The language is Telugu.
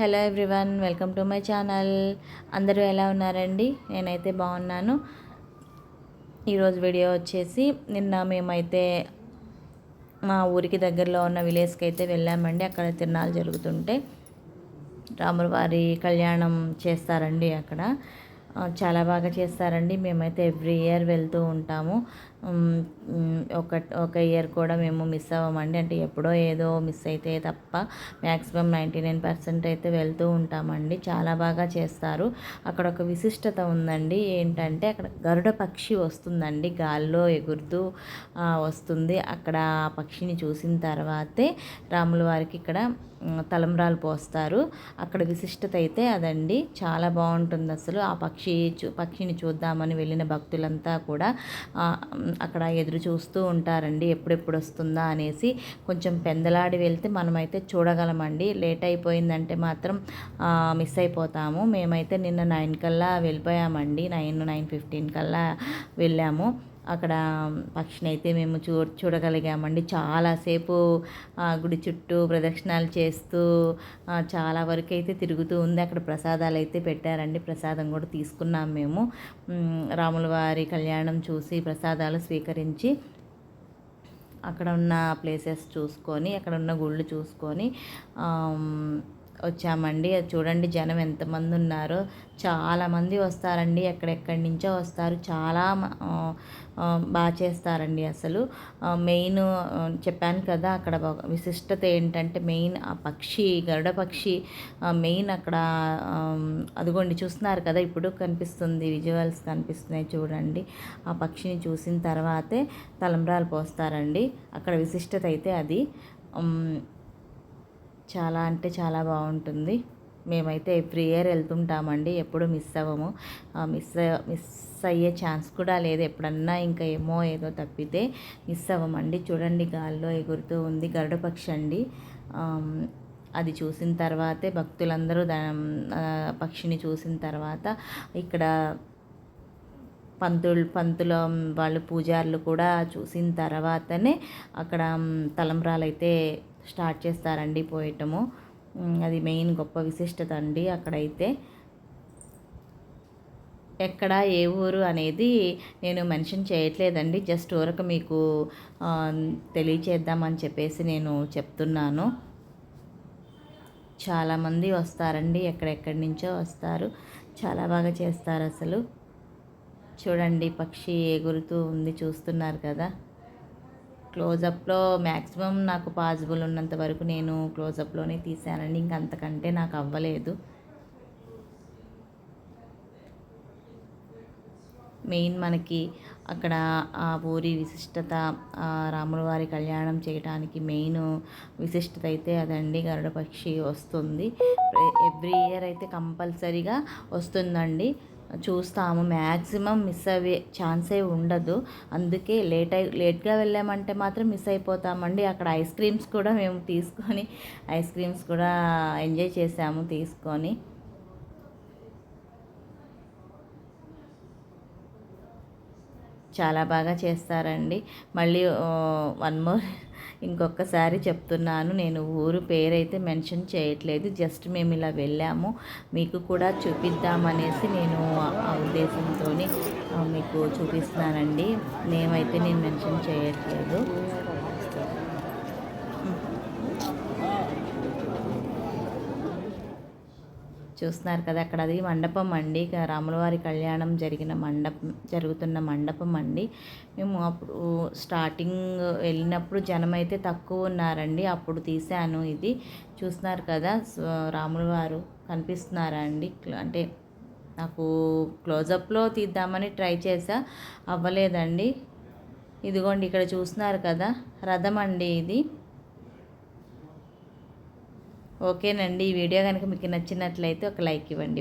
Hello everyone, welcome to my channel. అందరూ ఎలా ఉన్నారండి? నేనైతే బాగున్నాను. ఈరోజు వీడియో వచ్చేసి నిన్న మేమైతే మా ఊరికి దగ్గరలో ఉన్న విలేజ్కి అయితే వెళ్ళామండి. అక్కడ తిరునాళ్ళు జరుగుతుంటే రాముల వారి కళ్యాణం చేస్తారండి. అక్కడ చాలా బాగా చేస్తారండి. మేమైతే ఎవ్రీ ఇయర్ వెళ్తూ ఉంటాము. ఒక ఇయర్ కూడా మేము మిస్ అవ్వమండి. అంటే ఎప్పుడో ఏదో మిస్ అయితే తప్ప మ్యాక్సిమం 99% అయితే వెళ్తూ ఉంటామండి. చాలా బాగా చేస్తారు. అక్కడ ఒక విశిష్టత ఉందండి. ఏంటంటే అక్కడ గరుడ పక్షి వస్తుందండి, గాల్లో ఎగురుతూ వస్తుంది. అక్కడ ఆ పక్షిని చూసిన తర్వాతే రాముల వారికి ఇక్కడ తలంబ్రాలు పోస్తారు. అక్కడ విశిష్టత అయితే అదండి. చాలా బాగుంటుంది అసలు. ఆ పక్షిని చూద్దామని వెళ్ళిన భక్తులంతా కూడా అక్కడ ఎదురు చూస్తూ ఉంటారండి, ఎప్పుడెప్పుడు వస్తుందా అనేసి. కొంచెం పెందలాడి వెళ్తే మనమైతే చూడగలమండి. లేట్ అయిపోయిందంటే మాత్రం మిస్ అయిపోతాము. మేమైతే నిన్న 9 కల్లా వెళ్ళిపోయామండి. 9:15 కల్లా వెళ్ళాము. అక్కడ పక్షిని అయితే మేము చూడగలిగామండి. చాలాసేపు గుడి చుట్టూ ప్రదక్షిణాలు చేస్తూ చాలా వరకు అయితే తిరుగుతూ ఉంది. అక్కడ ప్రసాదాలు అయితే పెట్టారండి. ప్రసాదం కూడా తీసుకున్నాం మేము. రాముల వారి కళ్యాణం చూసి ప్రసాదాలు స్వీకరించి అక్కడ ఉన్న ప్లేసెస్ చూసుకొని, అక్కడ ఉన్న గుళ్ళు చూసుకొని వచ్చామండి. అది చూడండి జనం ఎంతమంది ఉన్నారో. చాలామంది వస్తారండి, ఎక్కడెక్కడి నుంచో వస్తారు. చాలా బాగా చేస్తారండి అసలు. మెయిన్ చెప్పాను కదా, అక్కడ విశిష్టత ఏంటంటే మెయిన్ ఆ పక్షి, గరుడ పక్షి మెయిన్ అక్కడ. అదిగోండి చూస్తున్నారు కదా, ఇప్పుడు కనిపిస్తుంది, విజువల్స్ కనిపిస్తున్నాయి చూడండి. ఆ పక్షిని చూసిన తర్వాతే తలంబ్రాలు పోస్తారండి. అక్కడ విశిష్టత అయితే అది. చాలా అంటే చాలా బాగుంటుంది. మేమైతే ఎవ్రీ ఇయర్ వెళ్తుంటామండి, ఎప్పుడు మిస్ అవ్వము. మిస్ అయ్యే ఛాన్స్ కూడా లేదు. ఎప్పుడన్నా ఇంకా ఏదో తప్పితే మిస్ అవ్వమండి. చూడండి గాల్లో ఎగురుతూ ఉంది, గరుడ పక్షి అండి. అది చూసిన తర్వాతే భక్తులందరూ పక్షిని చూసిన తర్వాత ఇక్కడ పంతుల వాళ్ళు, పూజారులు కూడా చూసిన తర్వాతనే అక్కడ తలంబ్రాలు అయితే స్టార్ట్ చేస్తారండి పోయటము. అది మెయిన్ గొప్ప విశిష్టత అండి. అక్కడైతే ఎక్కడ ఏ ఊరు అనేది నేను మెన్షన్ చేయట్లేదండి, జస్ట్ ఊరకు మీకు తెలియచేద్దామని చెప్పేసి నేను చెప్తున్నాను. చాలామంది వస్తారండి, ఎక్కడెక్కడి నుంచో వస్తారు. చాలా బాగా చేస్తారు అసలు. చూడండి పక్షి ఎగురుతూ ఉంది, చూస్తున్నారు కదా. క్లోజప్లో మ్యాక్సిమం నాకు పాసిబుల్ ఉన్నంత వరకు నేను క్లోజప్లోనే తీసానండి. ఇంకంతకంటే నాకు అవ్వలేదు. మెయిన్ మనకి అక్కడ ఆ ఊరి విశిష్టత, రాముల వారి కళ్యాణం చేయడానికి మెయిన్ విశిష్టత అయితే అదండి. గరుడ పక్షి వస్తుంది. ఎవ్రీ ఇయర్ అయితే కంపల్సరీగా వస్తుందండి. చూస్తాము. మ్యాక్సిమం మిస్ అయ్యే ఛాన్సే ఉండదు. అందుకే లేట్గా వెళ్ళామంటే మాత్రం మిస్ అయిపోతామండి. అక్కడ ఐస్ క్రీమ్స్ కూడా మేము తీసుకొని ఐస్ క్రీమ్స్ కూడా ఎంజాయ్ చేసాము తీసుకొని. చాలా బాగా చేస్తారండి. మళ్ళీ వన్ మోర్ ఇంకొకసారి చెప్తున్నాను, నేను ఊరు పేరైతే మెన్షన్ చేయట్లేదు, జస్ట్ మేము ఇలా వెళ్ళాము, మీకు కూడా చూపిద్దామనేసి నేను ఆ ఉద్దేశంతో మీకు చూపిస్తున్నానండి. నేమైతే నేను మెన్షన్ చేయట్లేదు. చూస్తున్నారు కదా, అక్కడ అది మండపం అండి. రాములవారి కళ్యాణం జరుగుతున్న మండపం అండి. మేము అప్పుడు స్టార్టింగ్ వెళ్ళినప్పుడు జనం అయితే తక్కువ ఉన్నారండి. అప్పుడు తీశాను ఇది. చూస్తున్నారు కదా, రాముల వారు కనిపిస్తున్నారా అండి? అంటే నాకు క్లోజప్లో తీద్దామని ట్రై చేసా, అవ్వలేదండి. ఇదిగోండి ఇక్కడ చూస్తున్నారు కదా, రథం అండి ఇది. ఓకేనండి, ఈ వీడియో కనుక మీకు నచ్చినట్లయితే ఒక లైక్ ఇవ్వండి.